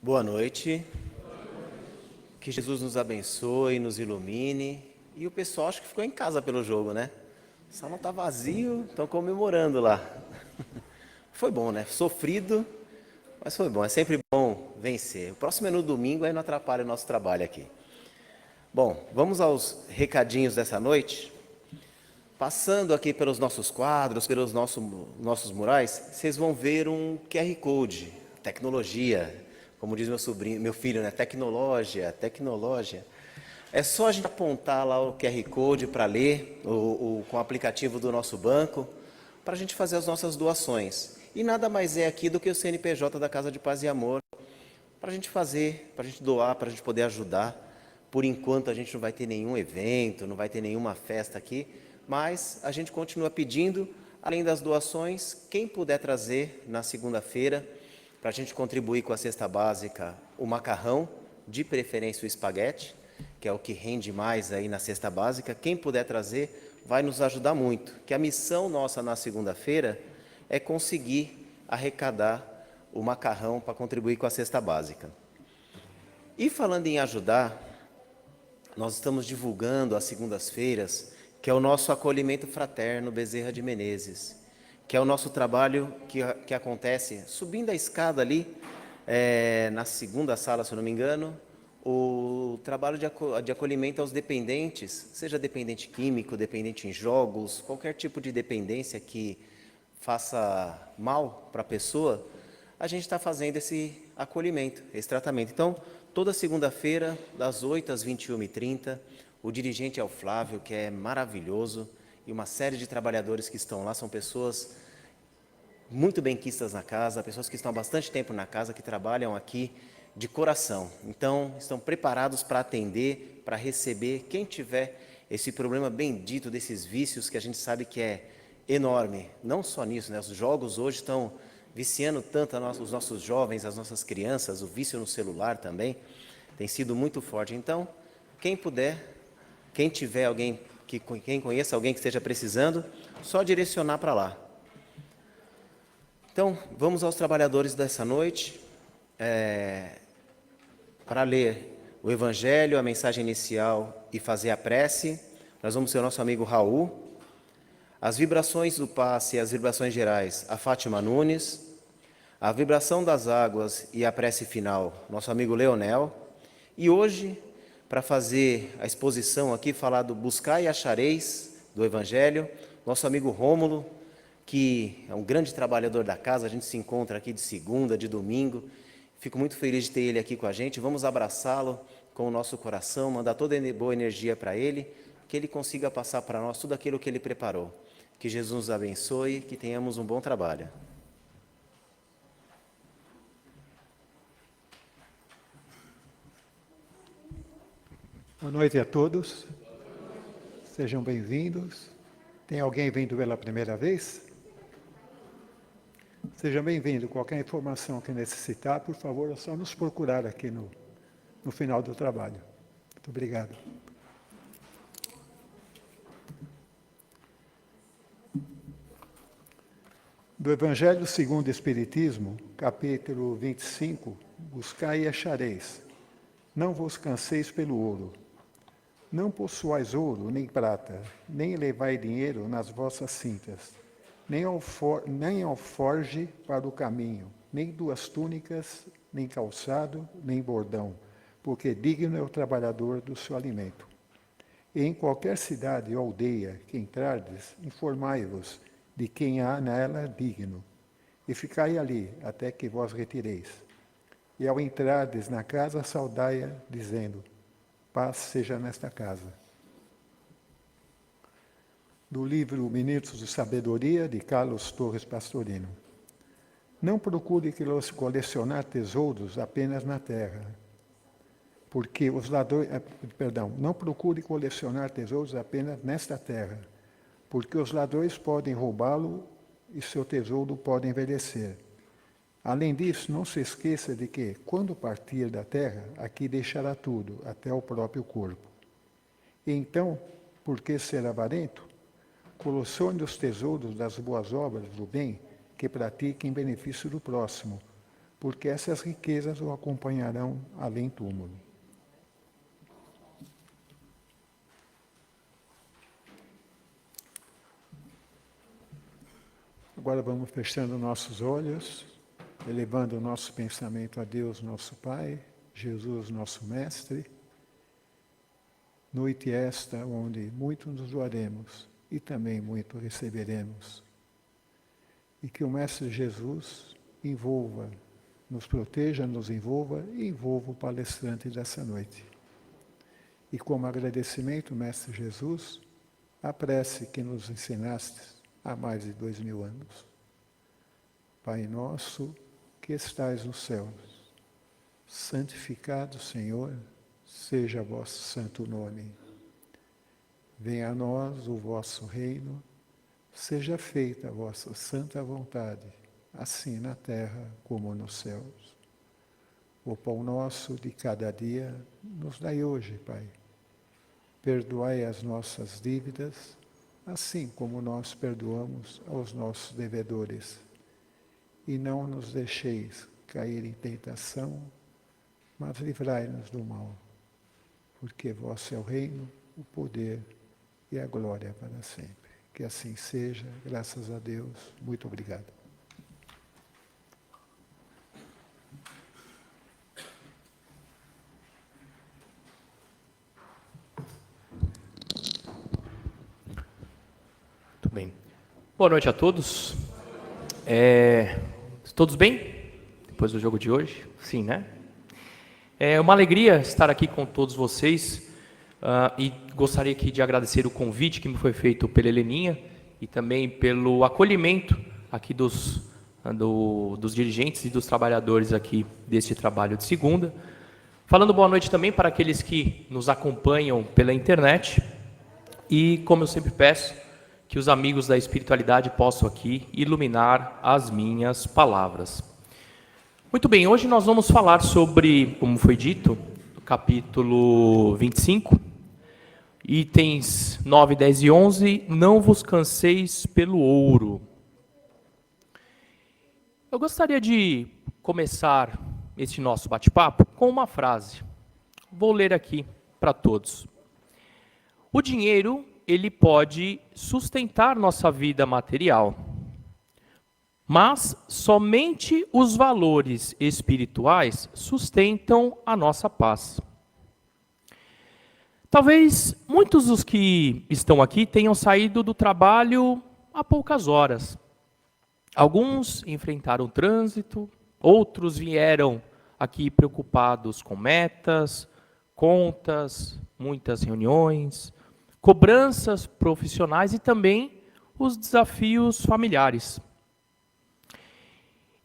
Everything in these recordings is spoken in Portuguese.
Boa noite. Que Jesus nos abençoe, nos ilumine. E o pessoal acho que ficou em casa pelo jogo, né? O salão tá vazio, estão comemorando lá. Foi bom, né? Sofrido, mas foi bom. É sempre bom vencer. O próximo é no domingo, aí não atrapalha o nosso trabalho aqui. Bom, vamos aos recadinhos dessa noite. Passando aqui pelos nossos quadros, pelos nossos murais, vocês vão ver um QR Code, tecnologia, como diz meu filho, né? Tecnologia. É só a gente apontar lá o QR Code para ler, com o aplicativo do nosso banco, para a gente fazer as nossas doações. E nada mais é aqui do que o CNPJ da Casa de Paz e Amor, para a gente fazer, para a gente doar, para a gente poder ajudar. Por enquanto a gente não vai ter nenhum evento, não vai ter nenhuma festa aqui, mas a gente continua pedindo, além das doações, quem puder trazer na segunda-feira, para a gente contribuir com a cesta básica, o macarrão, de preferência o espaguete, que é o que rende mais aí na cesta básica, quem puder trazer vai nos ajudar muito, que a missão nossa na segunda-feira é conseguir arrecadar o macarrão para contribuir com a cesta básica. E falando em ajudar, nós estamos divulgando às segundas-feiras, que é o nosso acolhimento fraterno Bezerra de Menezes, que é o nosso trabalho que acontece subindo a escada ali, na segunda sala, se eu não me engano, o trabalho de acolhimento aos dependentes, seja dependente químico, dependente em jogos, qualquer tipo de dependência que faça mal para a pessoa, a gente está fazendo esse acolhimento, esse tratamento. Então, toda segunda-feira, das 8 às 21h30, o dirigente é o Flávio, que é maravilhoso, e uma série de trabalhadores que estão lá, são pessoas muito benquistas na casa, pessoas que estão há bastante tempo na casa, que trabalham aqui de coração. Então, estão preparados para atender, para receber quem tiver esse problema bendito desses vícios que a gente sabe que é enorme. Não só nisso, né? Os jogos hoje estão viciando tanto os nossos jovens, as nossas crianças, o vício no celular também tem sido muito forte. Então, quem puder, quem tiver alguém, quem conheça alguém que esteja precisando, só direcionar para lá. Então, vamos aos trabalhadores dessa noite, para ler o Evangelho, a mensagem inicial e fazer a prece. Nós vamos ter o nosso amigo Raul. As vibrações do passe e as vibrações gerais, a Fátima Nunes. A vibração das águas e a prece final, nosso amigo Leonel. E hoje, para fazer a exposição aqui, falar do Buscai e Achareis, do Evangelho, nosso amigo Rômulo, que é um grande trabalhador da casa, a gente se encontra aqui de segunda, de domingo. Fico muito feliz de ter ele aqui com a gente. Vamos abraçá-lo com o nosso coração, mandar toda a boa energia para ele, que ele consiga passar para nós tudo aquilo que ele preparou. Que Jesus nos abençoe, que tenhamos um bom trabalho. Boa noite a todos. Sejam bem-vindos. Tem alguém vindo pela primeira vez? Seja bem-vindo. Qualquer informação que necessitar, por favor, é só nos procurar aqui no final do trabalho. Muito obrigado. Do Evangelho segundo o Espiritismo, capítulo 25, buscai e achareis. Não vos canseis pelo ouro. Não possuais ouro, nem prata, nem levai dinheiro nas vossas cintas, nem alforge para o caminho, nem duas túnicas, nem calçado, nem bordão, porque digno é o trabalhador do seu alimento. E em qualquer cidade ou aldeia que entrardes, informai-vos de quem há nela digno, e ficai ali até que vos retireis. E ao entrardes na casa, saudai-a, dizendo: paz seja nesta casa. Do livro Minutos de Sabedoria, de Carlos Torres Pastorino. Não procure colecionar tesouros apenas na terra, porque os ladrões... não procure colecionar tesouros apenas nesta terra, porque os ladrões podem roubá-lo e seu tesouro pode envelhecer. Além disso, não se esqueça de que, quando partir da terra, aqui deixará tudo, até o próprio corpo. E então, por que ser avarento? Colecione os tesouros das boas obras do bem que pratique em benefício do próximo, porque essas riquezas o acompanharão além túmulo. Agora vamos fechando nossos olhos, elevando o nosso pensamento a Deus, nosso Pai, Jesus, nosso Mestre. Noite esta onde muito nos doaremos e também muito receberemos. E que o Mestre Jesus envolva, nos proteja, nos envolva e envolva o palestrante dessa noite. E como agradecimento, Mestre Jesus, a prece que nos ensinaste há mais de 2000 anos. Pai nosso, que estais nos céus, santificado, Senhor, seja vosso santo nome. Venha a nós o vosso reino, seja feita a vossa santa vontade, assim na terra como nos céus. O pão nosso de cada dia nos dai hoje, Pai. Perdoai as nossas dívidas, assim como nós perdoamos aos nossos devedores. E não nos deixeis cair em tentação, mas livrai-nos do mal. Porque vosso é o reino, o poder e a glória para sempre. Que assim seja, graças a Deus. Muito obrigado. Muito bem. Boa noite a todos. Todos bem? Depois do jogo de hoje? Sim, né? É uma alegria estar aqui com todos vocês e gostaria aqui de agradecer o convite que me foi feito pela Heleninha e também pelo acolhimento aqui dos dirigentes e dos trabalhadores aqui deste trabalho de segunda. Falando boa noite também para aqueles que nos acompanham pela internet e, como eu sempre peço, que os amigos da espiritualidade possam aqui iluminar as minhas palavras. Muito bem, hoje nós vamos falar sobre, como foi dito, o capítulo 25, itens 9, 10 e 11, não vos canseis pelo ouro. Eu gostaria de começar este nosso bate-papo com uma frase. Vou ler aqui para todos. O dinheiro, ele pode sustentar nossa vida material, mas somente os valores espirituais sustentam a nossa paz. Talvez muitos dos que estão aqui tenham saído do trabalho há poucas horas. Alguns enfrentaram o trânsito, outros vieram aqui preocupados com metas, contas, muitas reuniões, cobranças profissionais e também os desafios familiares.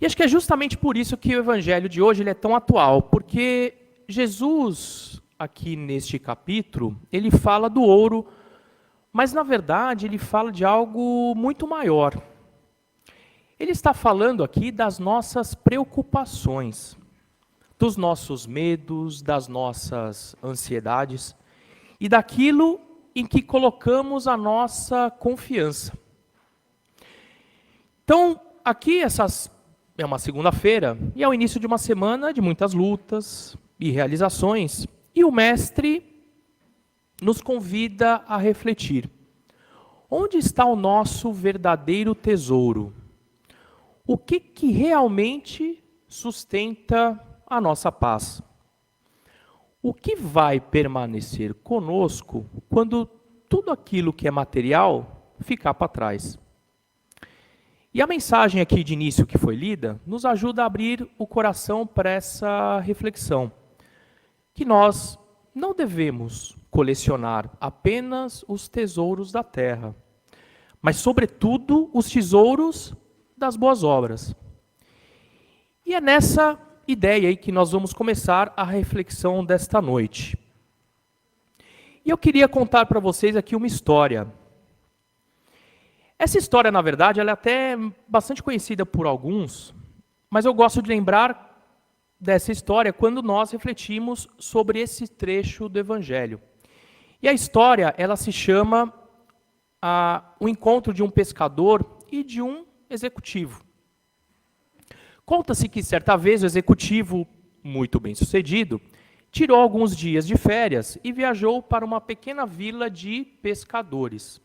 E acho que é justamente por isso que o evangelho de hoje ele é tão atual, porque Jesus, aqui neste capítulo, ele fala do ouro, mas na verdade ele fala de algo muito maior. Ele está falando aqui das nossas preocupações, dos nossos medos, das nossas ansiedades e daquilo em que colocamos a nossa confiança. Então, aqui é uma segunda-feira e é o início de uma semana de muitas lutas e realizações. E o mestre nos convida a refletir. Onde está o nosso verdadeiro tesouro? O que realmente sustenta a nossa paz? O que vai permanecer conosco quando tudo aquilo que é material ficar para trás? E a mensagem aqui de início que foi lida nos ajuda a abrir o coração para essa reflexão. Que nós não devemos colecionar apenas os tesouros da terra, mas, sobretudo, os tesouros das boas obras. E é nessa ideia aí que nós vamos começar a reflexão desta noite. E eu queria contar para vocês aqui uma história. Essa história, na verdade, ela é até bastante conhecida por alguns, mas eu gosto de lembrar dessa história quando nós refletimos sobre esse trecho do Evangelho. E a história, ela se chama O Encontro de um Pescador e de um Executivo. Conta-se que certa vez o executivo, muito bem sucedido, tirou alguns dias de férias e viajou para uma pequena vila de pescadores.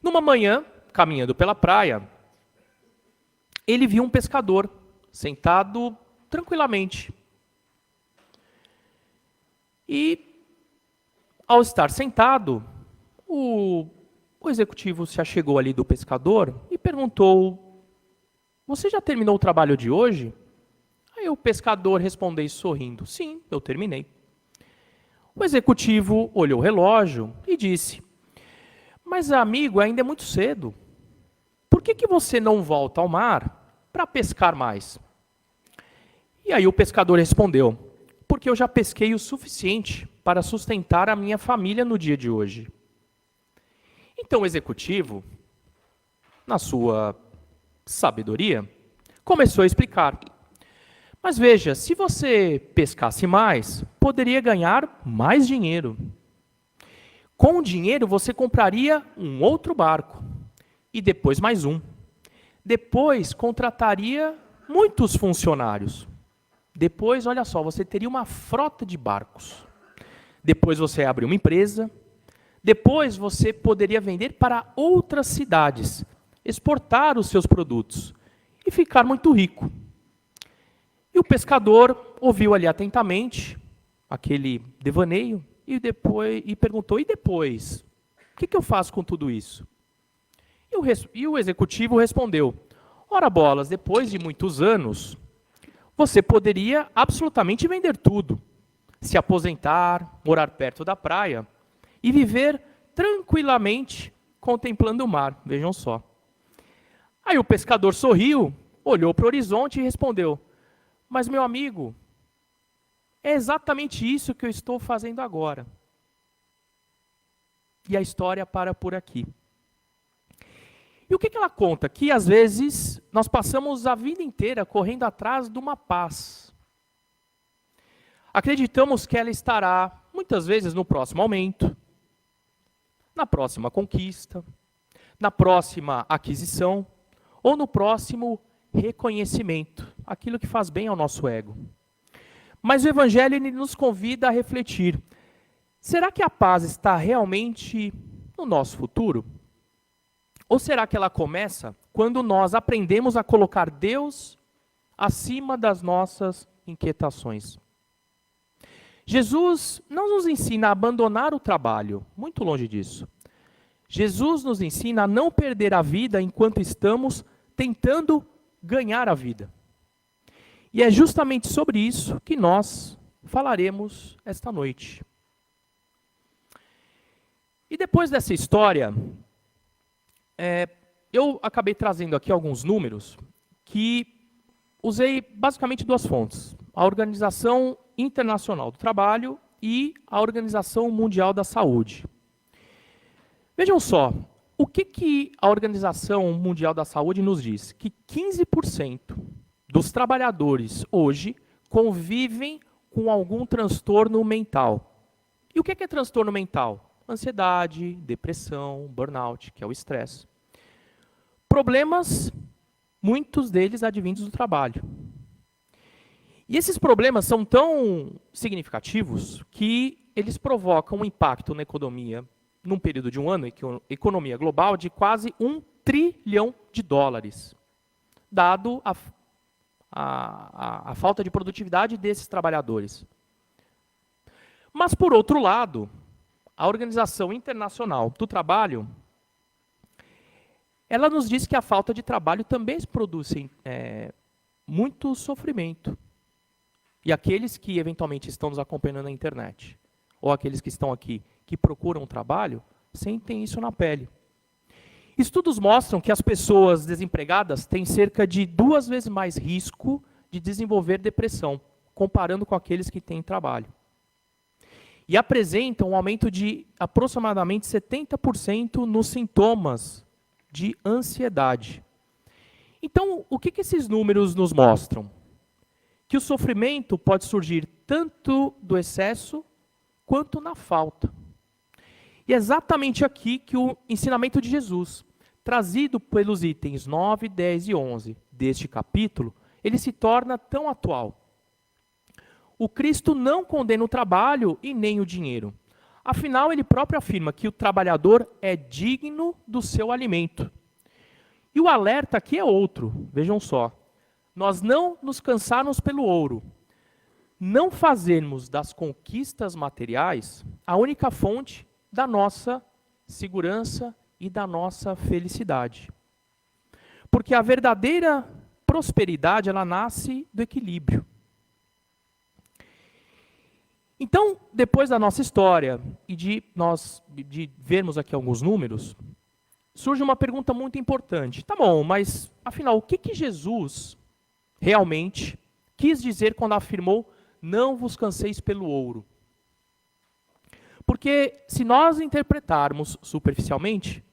Numa manhã, caminhando pela praia, ele viu um pescador sentado tranquilamente. E, ao estar sentado, o executivo se achegou ali do pescador e perguntou: "Você já terminou o trabalho de hoje?" Aí o pescador respondeu sorrindo: "Sim, eu terminei." O executivo olhou o relógio e disse: "Mas, amigo, ainda é muito cedo. Por que você não volta ao mar para pescar mais?" E aí o pescador respondeu: "Porque eu já pesquei o suficiente para sustentar a minha família no dia de hoje." Então o executivo, na sua sabedoria, começou a explicar: "Mas veja, se você pescasse mais, poderia ganhar mais dinheiro. Com o dinheiro você compraria um outro barco, e depois mais um. Depois contrataria muitos funcionários. Depois, olha só, você teria uma frota de barcos. Depois você abre uma empresa. Depois você poderia vender para outras cidades, exportar os seus produtos e ficar muito rico." E o pescador ouviu ali atentamente aquele devaneio e perguntou: "E depois? O que eu faço com tudo isso?" E o executivo respondeu: "Ora bolas, depois de muitos anos, você poderia absolutamente vender tudo, se aposentar, morar perto da praia e viver tranquilamente contemplando o mar." Vejam só. Aí o pescador sorriu, olhou para o horizonte e respondeu: "Mas, meu amigo, é exatamente isso que eu estou fazendo agora." E a história para por aqui. E o que ela conta? Que às vezes nós passamos a vida inteira correndo atrás de uma paz. Acreditamos que ela estará, muitas vezes, no próximo aumento, na próxima conquista, na próxima aquisição ou no próximo reconhecimento, aquilo que faz bem ao nosso ego. Mas o Evangelho ele nos convida a refletir: será que a paz está realmente no nosso futuro? Ou será que ela começa quando nós aprendemos a colocar Deus acima das nossas inquietações? Jesus não nos ensina a abandonar o trabalho, muito longe disso. Jesus nos ensina a não perder a vida enquanto estamos tentando ganhar a vida. E é justamente sobre isso que nós falaremos esta noite. E depois dessa história, eu acabei trazendo aqui alguns números que usei basicamente duas fontes: a Organização Internacional do Trabalho e a Organização Mundial da Saúde. Vejam só, o que a Organização Mundial da Saúde nos diz? Que 15% dos trabalhadores hoje convivem com algum transtorno mental. E o que é transtorno mental? Ansiedade, depressão, burnout, que é o estresse. Problemas, muitos deles advindos do trabalho. E esses problemas são tão significativos que eles provocam um impacto na economia, num período de um ano, economia global, de quase $1 trilhão, dado a falta de produtividade desses trabalhadores. Mas, por outro lado, a Organização Internacional do Trabalho, ela nos diz que a falta de trabalho também produz muito sofrimento. E aqueles que eventualmente estão nos acompanhando na internet, ou aqueles que estão aqui, que procuram trabalho, sentem isso na pele. Estudos mostram que as pessoas desempregadas têm cerca de 2 vezes mais risco de desenvolver depressão, comparando com aqueles que têm trabalho. E apresentam um aumento de aproximadamente 70% nos sintomas de ansiedade. Então, o que esses números nos mostram? Que o sofrimento pode surgir tanto do excesso quanto na falta. E é exatamente aqui que o ensinamento de Jesus, trazido pelos itens 9, 10 e 11 deste capítulo, ele se torna tão atual. O Cristo não condena o trabalho e nem o dinheiro. Afinal, ele próprio afirma que o trabalhador é digno do seu alimento. E o alerta aqui é outro, vejam só. Nós não nos cansarmos pelo ouro, não fazermos das conquistas materiais a única fonte da nossa segurança e da nossa felicidade. Porque a verdadeira prosperidade, ela nasce do equilíbrio. Então, depois da nossa história e de vermos aqui alguns números, surge uma pergunta muito importante. Tá bom, mas afinal, o que Jesus realmente quis dizer quando afirmou: não vos canseis pelo ouro? Porque se nós interpretarmos superficialmente,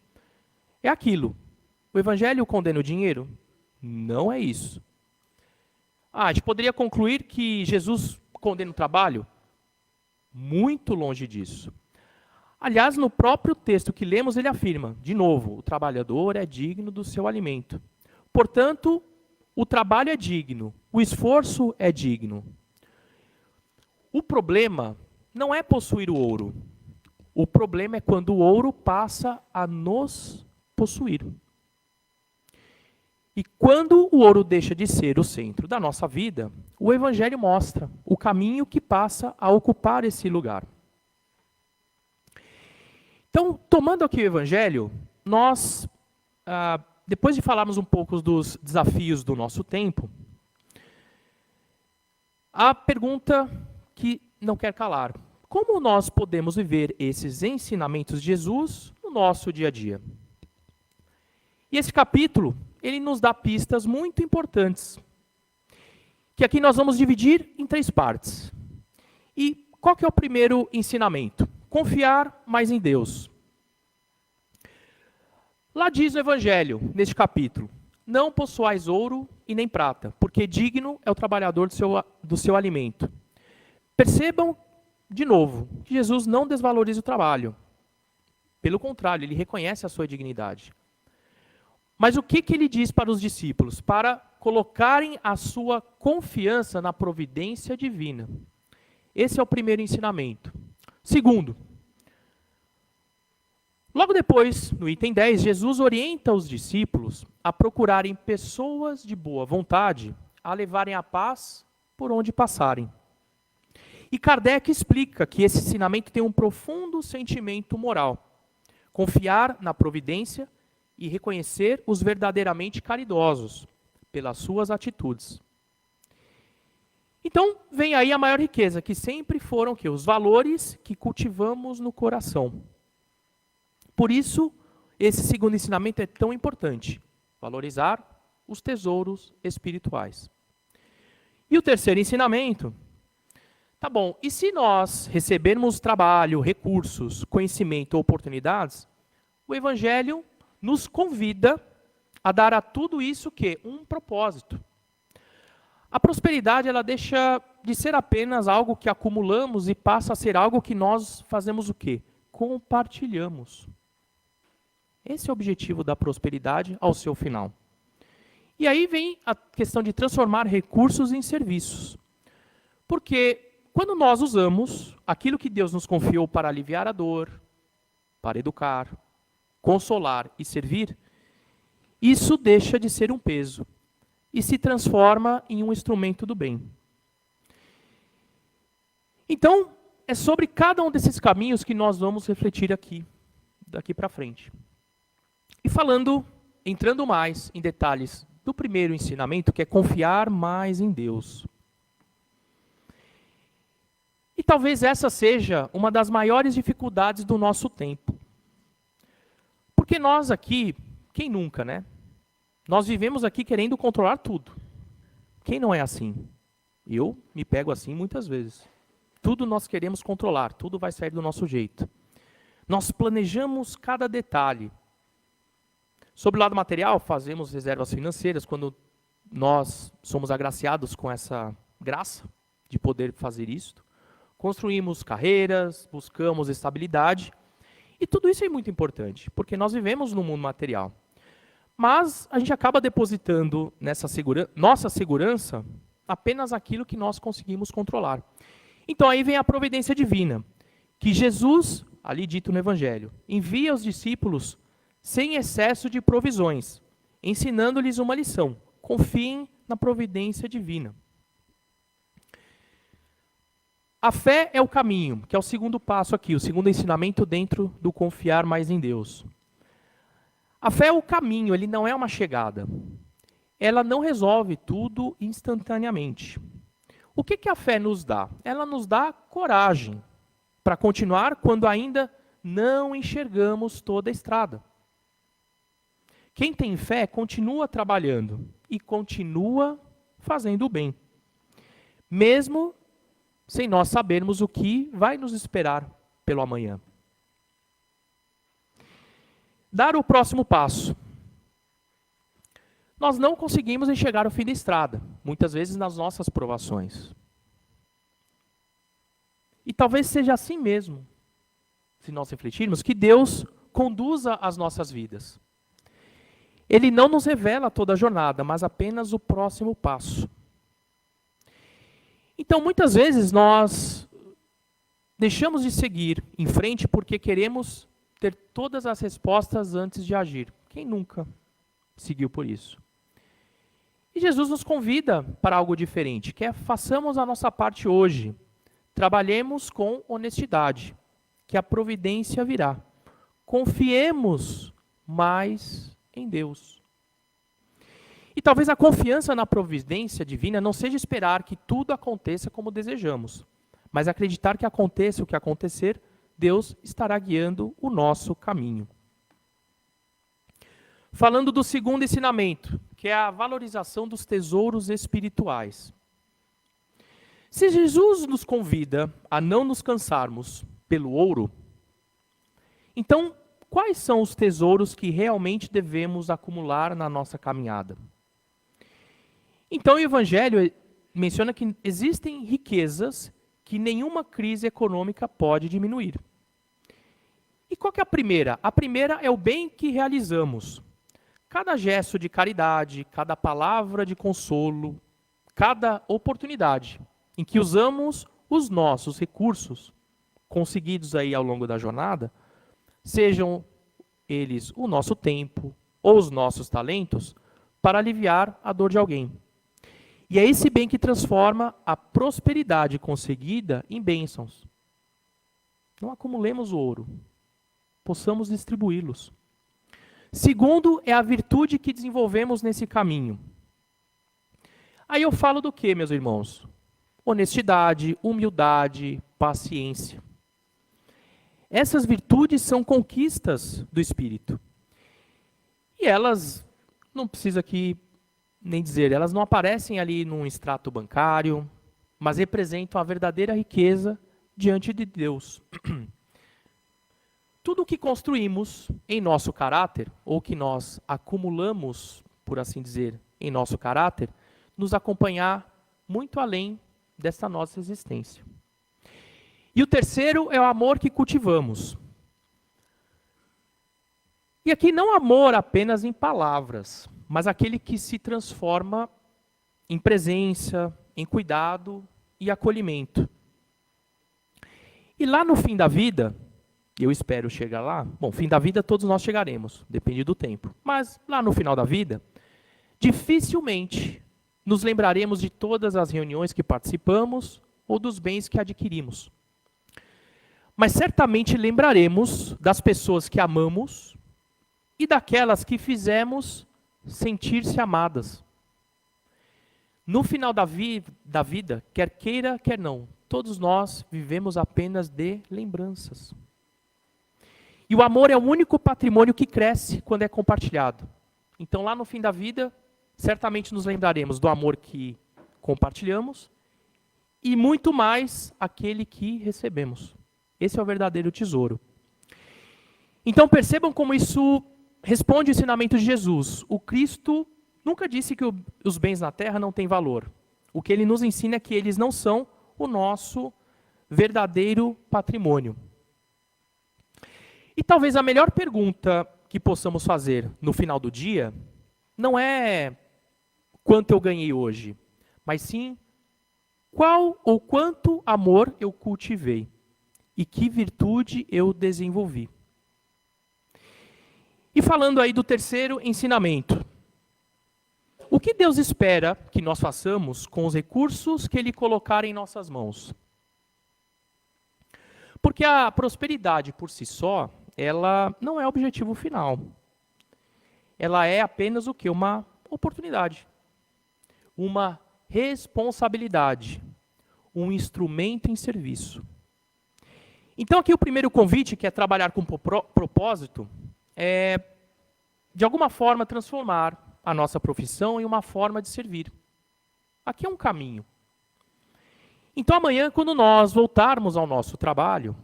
é aquilo. O evangelho condena o dinheiro? Não é isso. A gente poderia concluir que Jesus condena o trabalho? Muito longe disso. Aliás, no próprio texto que lemos, ele afirma, de novo, o trabalhador é digno do seu alimento. Portanto, o trabalho é digno, o esforço é digno. O problema não é possuir o ouro. O problema é quando o ouro passa a nos possuir. E quando o ouro deixa de ser o centro da nossa vida, o Evangelho mostra o caminho que passa a ocupar esse lugar. Então, tomando aqui o Evangelho, nós, depois de falarmos um pouco dos desafios do nosso tempo, a pergunta que não quer calar: como nós podemos viver esses ensinamentos de Jesus no nosso dia a dia? E esse capítulo, ele nos dá pistas muito importantes, que aqui nós vamos dividir em 3 partes. E qual que é o primeiro ensinamento? Confiar mais em Deus. Lá diz o Evangelho, neste capítulo: não possuais ouro e nem prata, porque digno é o trabalhador do seu alimento. Percebam, de novo, que Jesus não desvaloriza o trabalho. Pelo contrário, ele reconhece a sua dignidade. Mas o que ele diz para os discípulos? Para colocarem a sua confiança na providência divina. Esse é o primeiro ensinamento. Segundo, logo depois, no item 10, Jesus orienta os discípulos a procurarem pessoas de boa vontade, a levarem a paz por onde passarem. E Kardec explica que esse ensinamento tem um profundo sentimento moral. Confiar na providência e reconhecer os verdadeiramente caridosos pelas suas atitudes. Então, vem aí a maior riqueza, que sempre foram os valores que cultivamos no coração. Por isso, esse segundo ensinamento é tão importante: valorizar os tesouros espirituais. E o terceiro ensinamento: tá bom, e se nós recebermos trabalho, recursos, conhecimento, oportunidades, o Evangelho nos convida a dar a tudo isso um propósito. A prosperidade, ela deixa de ser apenas algo que acumulamos e passa a ser algo que nós fazemos o quê? Compartilhamos. Esse é o objetivo da prosperidade ao seu final. E aí vem a questão de transformar recursos em serviços. Porque quando nós usamos aquilo que Deus nos confiou para aliviar a dor, para educar, consolar e servir, isso deixa de ser um peso e se transforma em um instrumento do bem. Então, é sobre cada um desses caminhos que nós vamos refletir aqui, daqui para frente. E entrando mais em detalhes do primeiro ensinamento, que é confiar mais em Deus. E talvez essa seja uma das maiores dificuldades do nosso tempo. Porque nós aqui, quem nunca, né? Nós vivemos aqui querendo controlar tudo. Quem não é assim? Eu me pego assim muitas vezes. Tudo nós queremos controlar, tudo vai sair do nosso jeito. Nós planejamos cada detalhe. Sobre o lado material, fazemos reservas financeiras quando nós somos agraciados com essa graça de poder fazer isto. Construímos carreiras, buscamos estabilidade. E tudo isso é muito importante, porque nós vivemos no mundo material. Mas a gente acaba depositando nessa nossa segurança apenas aquilo que nós conseguimos controlar. Então aí vem a providência divina, que Jesus, ali dito no Evangelho, envia os discípulos sem excesso de provisões, ensinando-lhes uma lição: confiem na providência divina. A fé é o caminho, que é o segundo passo aqui, o segundo ensinamento dentro do confiar mais em Deus. A fé é o caminho, ele não é uma chegada. Ela não resolve tudo instantaneamente. O que a fé nos dá? Ela nos dá coragem para continuar quando ainda não enxergamos toda a estrada. Quem tem fé continua trabalhando e continua fazendo o bem, mesmo sem nós sabermos o que vai nos esperar pelo amanhã. Dar o próximo passo. Nós não conseguimos enxergar o fim da estrada, muitas vezes nas nossas provações. E talvez seja assim mesmo, se nós refletirmos, que Deus conduza as nossas vidas. Ele não nos revela toda a jornada, mas apenas o próximo passo. Então, muitas vezes, nós deixamos de seguir em frente porque queremos ter todas as respostas antes de agir. Quem nunca seguiu por isso? E Jesus nos convida para algo diferente, que é façamos a nossa parte hoje. Trabalhemos com honestidade, que a providência virá. Confiemos mais em Deus. E talvez a confiança na providência divina não seja esperar que tudo aconteça como desejamos, mas acreditar que aconteça o que acontecer, Deus estará guiando o nosso caminho. Falando do segundo ensinamento, que é a valorização dos tesouros espirituais. Se Jesus nos convida a não nos cansarmos pelo ouro, então quais são os tesouros que realmente devemos acumular na nossa caminhada? Então o Evangelho menciona que existem riquezas que nenhuma crise econômica pode diminuir. E qual que é a primeira? A primeira é o bem que realizamos. Cada gesto de caridade, cada palavra de consolo, cada oportunidade em que usamos os nossos recursos conseguidos aí ao longo da jornada, sejam eles o nosso tempo ou os nossos talentos, para aliviar a dor de alguém. E é esse bem que transforma a prosperidade conseguida em bênçãos. Não acumulemos o ouro, possamos distribuí-los. Segundo, é a virtude que desenvolvemos nesse caminho. Aí eu falo do quê, meus irmãos? Honestidade, humildade, paciência. Essas virtudes são conquistas do Espírito. E elas, não precisa aqui nem dizer, elas não aparecem ali num extrato bancário, mas representam a verdadeira riqueza diante de Deus. Tudo o que construímos em nosso caráter, ou que nós acumulamos, por assim dizer, em nosso caráter, nos acompanhar muito além desta nossa existência. E o terceiro é o amor que cultivamos. E aqui não amor apenas em palavras, mas aquele que se transforma em presença, em cuidado e acolhimento. E lá no fim da vida, eu espero chegar lá, bom, fim da vida todos nós chegaremos, depende do tempo. Mas lá no final da vida, dificilmente nos lembraremos de todas as reuniões que participamos ou dos bens que adquirimos. Mas certamente lembraremos das pessoas que amamos e daquelas que fizemos sentir-se amadas. No final da vida, quer queira, quer não, todos nós vivemos apenas de lembranças. E o amor é o único patrimônio que cresce quando é compartilhado. Então, lá no fim da vida, certamente nos lembraremos do amor que compartilhamos e muito mais aquele que recebemos. Esse é o verdadeiro tesouro. Então, percebam como isso responde o ensinamento de Jesus. O Cristo nunca disse que os bens na terra não têm valor. O que ele nos ensina é que eles não são o nosso verdadeiro patrimônio. E talvez a melhor pergunta que possamos fazer no final do dia não é quanto eu ganhei hoje, mas sim qual ou quanto amor eu cultivei e que virtude eu desenvolvi. E falando aí do terceiro ensinamento, o que Deus espera que nós façamos com os recursos que Ele colocar em nossas mãos? Porque a prosperidade por si só, ela não é o objetivo final. Ela é apenas o quê? Uma oportunidade, uma responsabilidade, um instrumento em serviço. Então aqui o primeiro convite, que é trabalhar com propósito, é, de alguma forma, transformar a nossa profissão em uma forma de servir. Aqui é um caminho. Então amanhã, quando nós voltarmos ao nosso trabalho,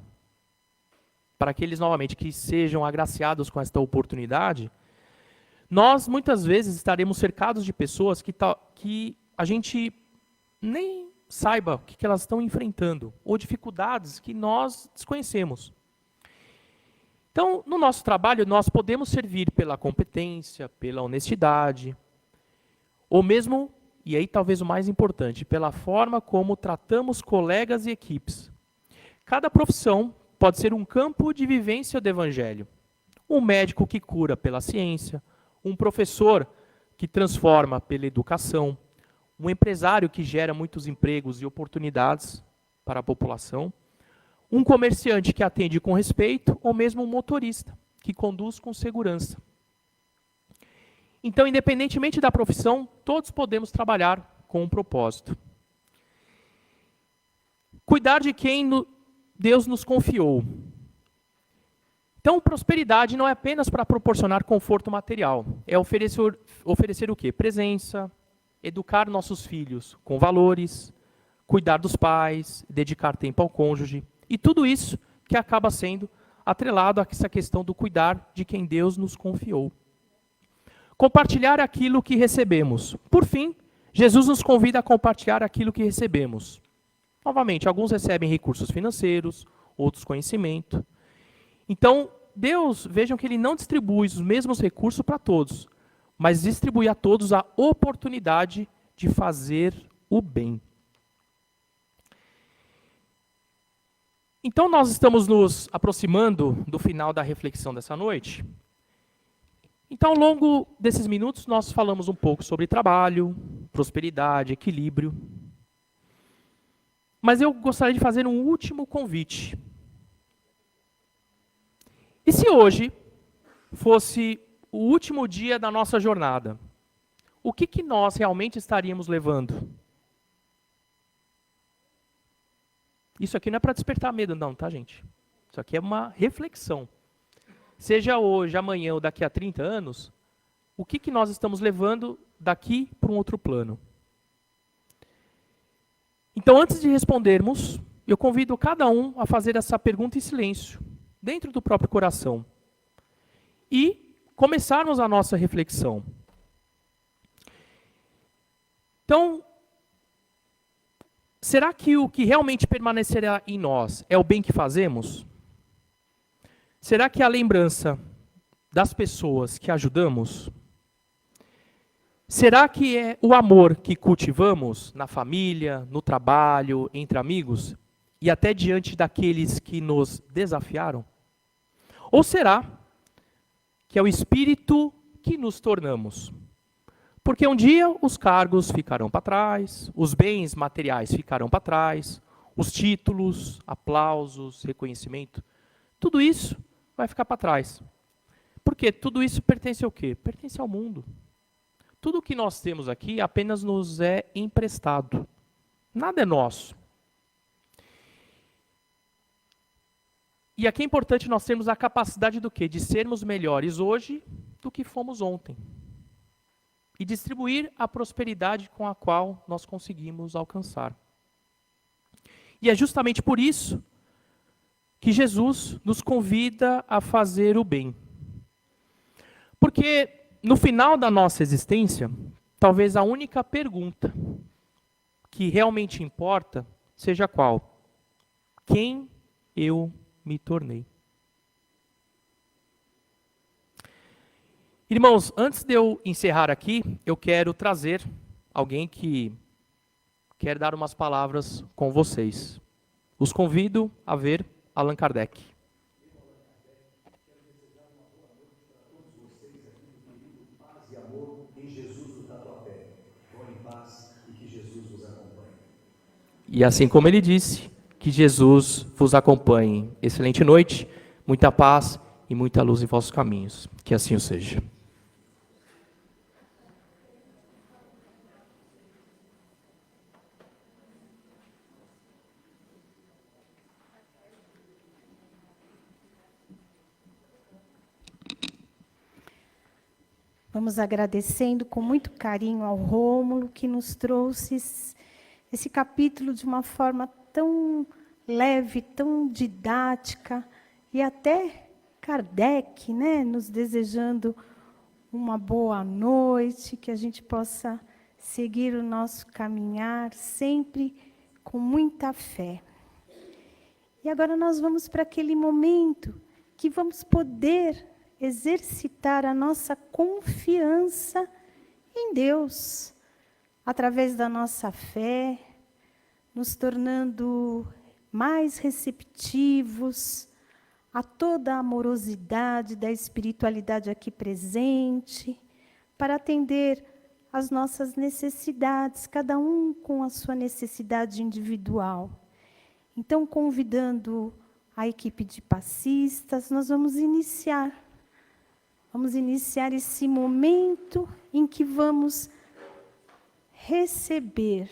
para aqueles novamente que sejam agraciados com esta oportunidade, nós muitas vezes estaremos cercados de pessoas que a gente nem saiba o que elas estão enfrentando, ou dificuldades que nós desconhecemos. Então, no nosso trabalho, nós podemos servir pela competência, pela honestidade, ou mesmo, e aí talvez o mais importante, pela forma como tratamos colegas e equipes. Cada profissão pode ser um campo de vivência do Evangelho. Um médico que cura pela ciência, um professor que transforma pela educação, um empresário que gera muitos empregos e oportunidades para a população, um comerciante que atende com respeito, ou mesmo um motorista que conduz com segurança. Então, independentemente da profissão, todos podemos trabalhar com um propósito. Cuidar de quem Deus nos confiou. Então, prosperidade não é apenas para proporcionar conforto material, é oferecer o quê? Presença, educar nossos filhos com valores, cuidar dos pais, dedicar tempo ao cônjuge, e tudo isso que acaba sendo atrelado a essa questão do cuidar de quem Deus nos confiou. Compartilhar aquilo que recebemos. Por fim, Jesus nos convida a compartilhar aquilo que recebemos. Novamente, alguns recebem recursos financeiros, outros conhecimento. Então, Deus, vejam que Ele não distribui os mesmos recursos para todos, mas distribui a todos a oportunidade de fazer o bem. Então, nós estamos nos aproximando do final da reflexão dessa noite. Então, ao longo desses minutos, nós falamos um pouco sobre trabalho, prosperidade, equilíbrio. Mas eu gostaria de fazer um último convite. E se hoje fosse o último dia da nossa jornada, o que nós realmente estaríamos levando? Isso aqui não é para despertar medo, não, tá, gente? Isso aqui é uma reflexão. Seja hoje, amanhã ou daqui a 30 anos, o que nós estamos levando daqui para um outro plano? Então, antes de respondermos, eu convido cada um a fazer essa pergunta em silêncio, dentro do próprio coração. E começarmos a nossa reflexão. Então, será que o que realmente permanecerá em nós é o bem que fazemos? Será que é a lembrança das pessoas que ajudamos? Será que é o amor que cultivamos na família, no trabalho, entre amigos e até diante daqueles que nos desafiaram? Ou será que é o espírito que nos tornamos? Porque um dia os cargos ficarão para trás, os bens materiais ficarão para trás, os títulos, aplausos, reconhecimento, tudo isso vai ficar para trás. Porque tudo isso pertence ao quê? Pertence ao mundo. Tudo o que nós temos aqui apenas nos é emprestado. Nada é nosso. E aqui é importante nós termos a capacidade do quê? De sermos melhores hoje do que fomos ontem. E distribuir a prosperidade com a qual nós conseguimos alcançar. E é justamente por isso que Jesus nos convida a fazer o bem. Porque no final da nossa existência, talvez a única pergunta que realmente importa seja qual? Quem eu me tornei? Irmãos, antes de eu encerrar aqui, eu quero trazer alguém que quer dar umas palavras com vocês. Os convido a ver Allan Kardec. E assim como ele disse, que Jesus vos acompanhe. Excelente noite, muita paz e muita luz em vossos caminhos. Que assim o seja. Vamos agradecendo com muito carinho ao Rômulo, que nos trouxe esse capítulo de uma forma tão leve, tão didática, e até Kardec, né, nos desejando uma boa noite, que a gente possa seguir o nosso caminhar sempre com muita fé. E agora nós vamos para aquele momento que vamos poder exercitar a nossa confiança em Deus, através da nossa fé, nos tornando mais receptivos a toda a amorosidade da espiritualidade aqui presente, para atender às nossas necessidades, cada um com a sua necessidade individual. Então, convidando a equipe de passistas, nós vamos iniciar esse momento em que vamos receber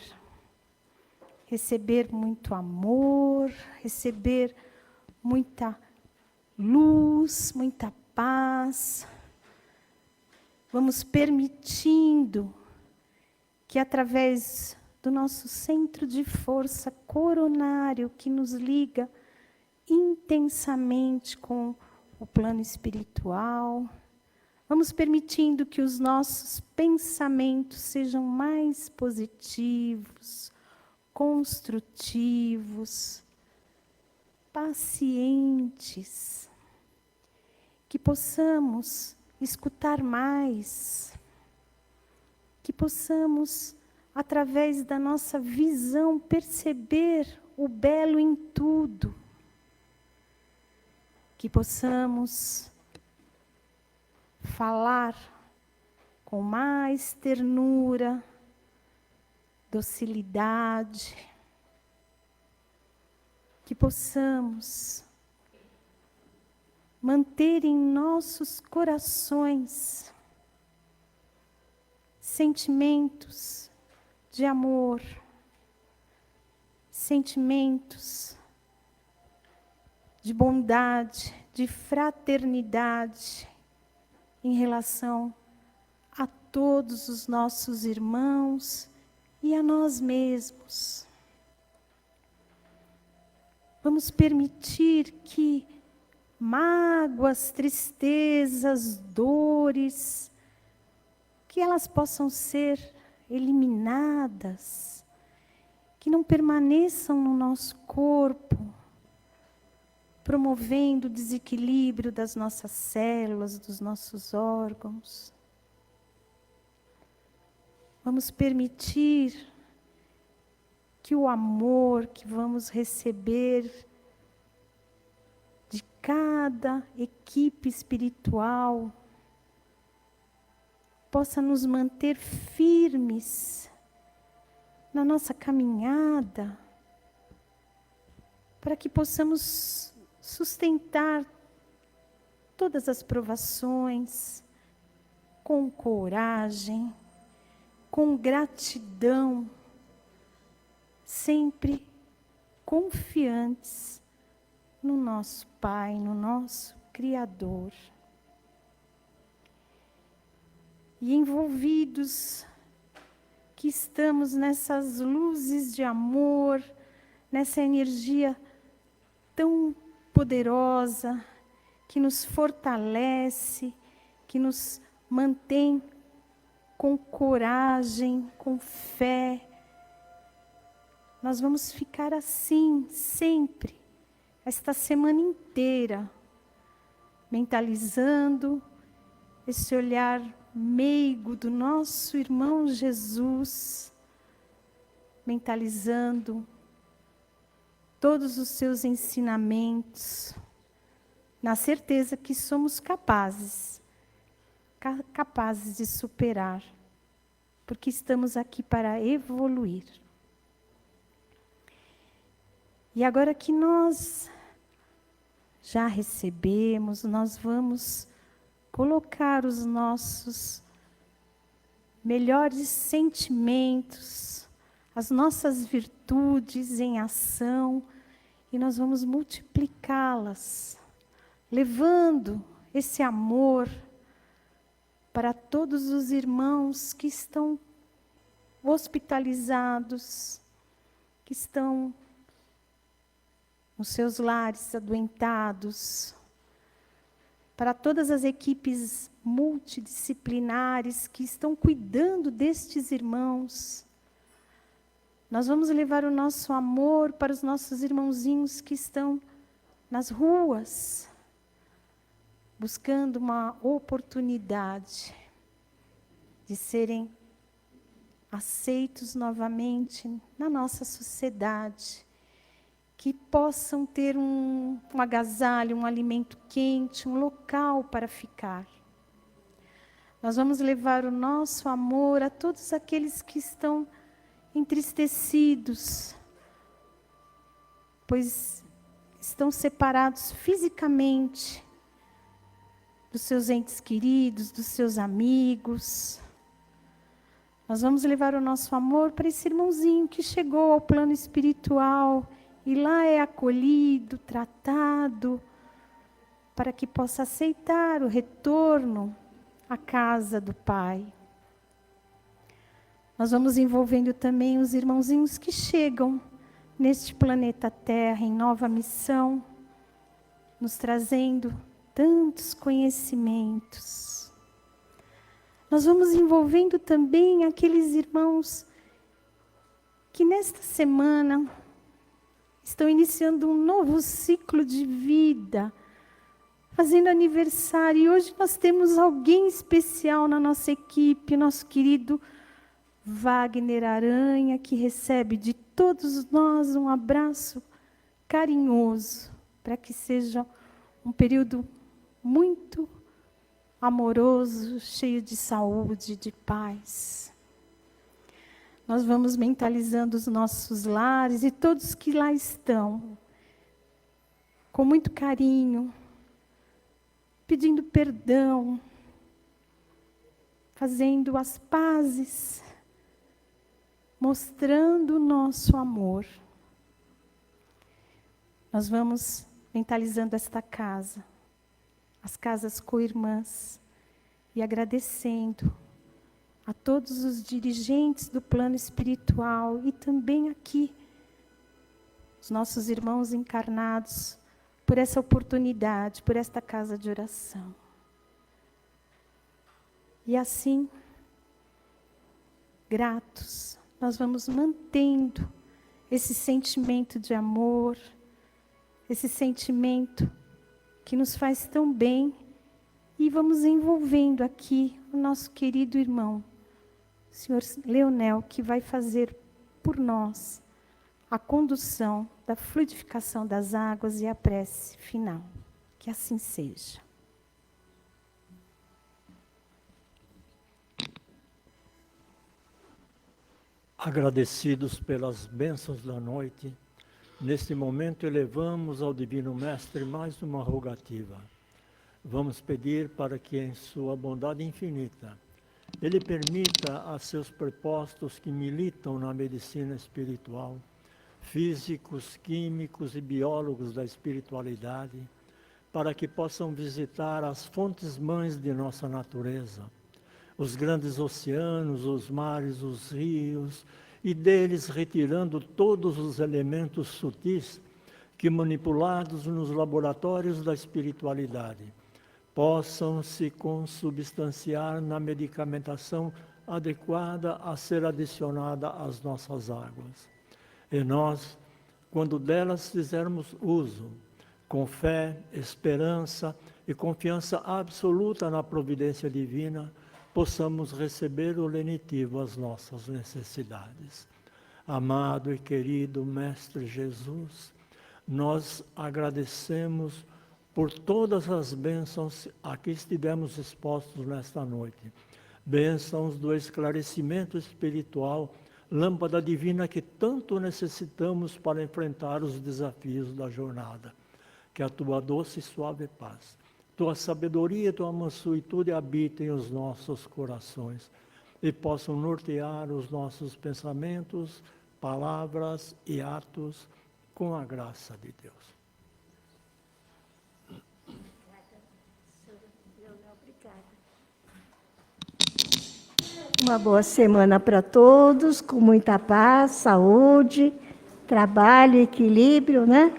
muito amor, receber muita luz, muita paz. Vamos permitindo que, através do nosso centro de força coronário, que nos liga intensamente com o plano espiritual, vamos permitindo que os nossos pensamentos sejam mais positivos, construtivos, pacientes, que possamos escutar mais, que possamos, através da nossa visão, perceber o belo em tudo, que possamos falar com mais ternura, docilidade, que possamos manter em nossos corações sentimentos de amor, sentimentos de bondade, de fraternidade, em relação a todos os nossos irmãos e a nós mesmos. Vamos permitir que mágoas, tristezas, dores, que elas possam ser eliminadas, que não permaneçam no nosso corpo, promovendo o desequilíbrio das nossas células, dos nossos órgãos. Vamos permitir que o amor que vamos receber de cada equipe espiritual possa nos manter firmes na nossa caminhada, para que possamos sustentar todas as provações com coragem, com gratidão, sempre confiantes no nosso Pai, no nosso Criador. E envolvidos que estamos nessas luzes de amor, nessa energia tão poderosa, que nos fortalece, que nos mantém com coragem, com fé. Nós vamos ficar assim, sempre, esta semana inteira, mentalizando esse olhar meigo do nosso irmão Jesus, mentalizando todos os seus ensinamentos, na certeza que somos capazes de superar, porque estamos aqui para evoluir. E agora que nós já recebemos, nós vamos colocar os nossos melhores sentimentos, as nossas virtudes em ação, e nós vamos multiplicá-las, levando esse amor para todos os irmãos que estão hospitalizados, que estão nos seus lares adoentados, para todas as equipes multidisciplinares que estão cuidando destes irmãos. Nós vamos levar o nosso amor para os nossos irmãozinhos que estão nas ruas, buscando uma oportunidade de serem aceitos novamente na nossa sociedade, que possam ter um agasalho, um alimento quente, um local para ficar. Nós vamos levar o nosso amor a todos aqueles que estão entristecidos, pois estão separados fisicamente dos seus entes queridos, dos seus amigos. Nós vamos levar o nosso amor para esse irmãozinho que chegou ao plano espiritual e lá é acolhido, tratado, para que possa aceitar o retorno à casa do Pai. Nós vamos envolvendo também os irmãozinhos que chegam neste planeta Terra em nova missão, nos trazendo tantos conhecimentos. Nós vamos envolvendo também aqueles irmãos que nesta semana estão iniciando um novo ciclo de vida, fazendo aniversário. E hoje nós temos alguém especial na nossa equipe, nosso querido Wagner Aranha, que recebe de todos nós um abraço carinhoso, para que seja um período muito amoroso, cheio de saúde, de paz. Nós vamos mentalizando os nossos lares e todos que lá estão, com muito carinho, pedindo perdão, fazendo as pazes, mostrando o nosso amor. Nós vamos mentalizando esta casa, as casas co-irmãs, e agradecendo a todos os dirigentes do plano espiritual e também aqui, os nossos irmãos encarnados, por essa oportunidade, por esta casa de oração. E assim, gratos, nós vamos mantendo esse sentimento de amor, esse sentimento que nos faz tão bem, e vamos envolvendo aqui o nosso querido irmão, o senhor Leonel, que vai fazer por nós a condução da fluidificação das águas e a prece final. Que assim seja. Agradecidos pelas bênçãos da noite, neste momento elevamos ao Divino Mestre mais uma rogativa. Vamos pedir para que, em sua bondade infinita, Ele permita a seus prepostos que militam na medicina espiritual, físicos, químicos e biólogos da espiritualidade, para que possam visitar as fontes mães de nossa natureza, os grandes oceanos, os mares, os rios, e deles retirando todos os elementos sutis que, manipulados nos laboratórios da espiritualidade, possam se consubstanciar na medicamentação adequada a ser adicionada às nossas águas. E nós, quando delas fizermos uso, com fé, esperança e confiança absoluta na providência divina, possamos receber o lenitivo às nossas necessidades. Amado e querido Mestre Jesus, nós agradecemos por todas as bênçãos a que estivemos expostos nesta noite. Bênçãos do esclarecimento espiritual, lâmpada divina que tanto necessitamos para enfrentar os desafios da jornada. Que a tua doce e suave paz, tua sabedoria e tua mansuetude habitem os nossos corações e possam nortear os nossos pensamentos, palavras e atos com a graça de Deus. Uma boa semana para todos, com muita paz, saúde, trabalho, equilíbrio, né?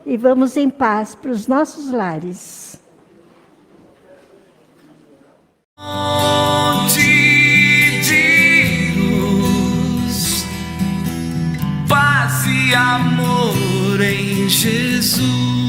E vamos em paz para os nossos lares. De luz, paz e amor em Jesus.